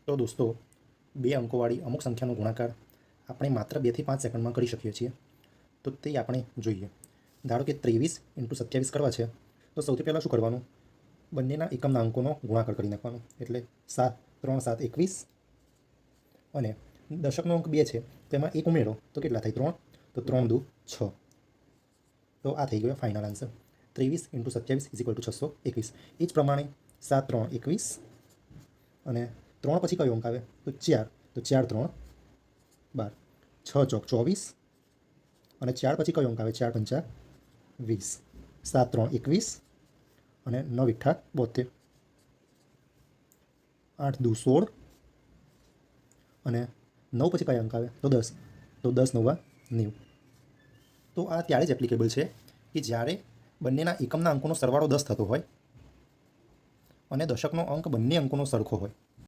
તો દોસ્તો, બે અંકોવાળી અમુક સંખ્યાનો ગુણાકાર આપણે માત્ર 2 થી 5 સેકન્ડમાં કરી શકીએ છીએ. તો તે આપણે જોઈએ. ધારો કે 23 × 27 કરવા છે, તો સૌથી પહેલાં શું કરવાનું? બંનેના એકમના અંકોનો ગુણાકાર કરી નાખવાનો. એટલે 7 3 7 21, અને દશકનો અંક 2 છે, તેમાં 1 ઉમેરો તો કેટલા થાય? 3. તો 3 દુ 6. તો આ થઈ ગયો ફાઇનલ આન્સર. 23 × 27 = 621. એ જ પ્રમાણે 7 3 21, અને 3 પછી કયો અંક આવે? તો 4. તો 4 3 12. 6 ચોક 24, અને 4 પછી કયો અંક આવે? 4 પંચા 20. 7 3 21, અને 9 ઈઠ્ઠા 72. 8 દુ 16, અને 9 પછી કયા અંક આવે? તો 10. તો 10 9 90. તો આ ત્યારે જ એપ્લિકેબલ છે કે જ્યારે બંનેના એકમના અંકોનો સરવાળો 10 થતો હોય અને દશકનો અંક બંને અંકોનો સરખો હોય.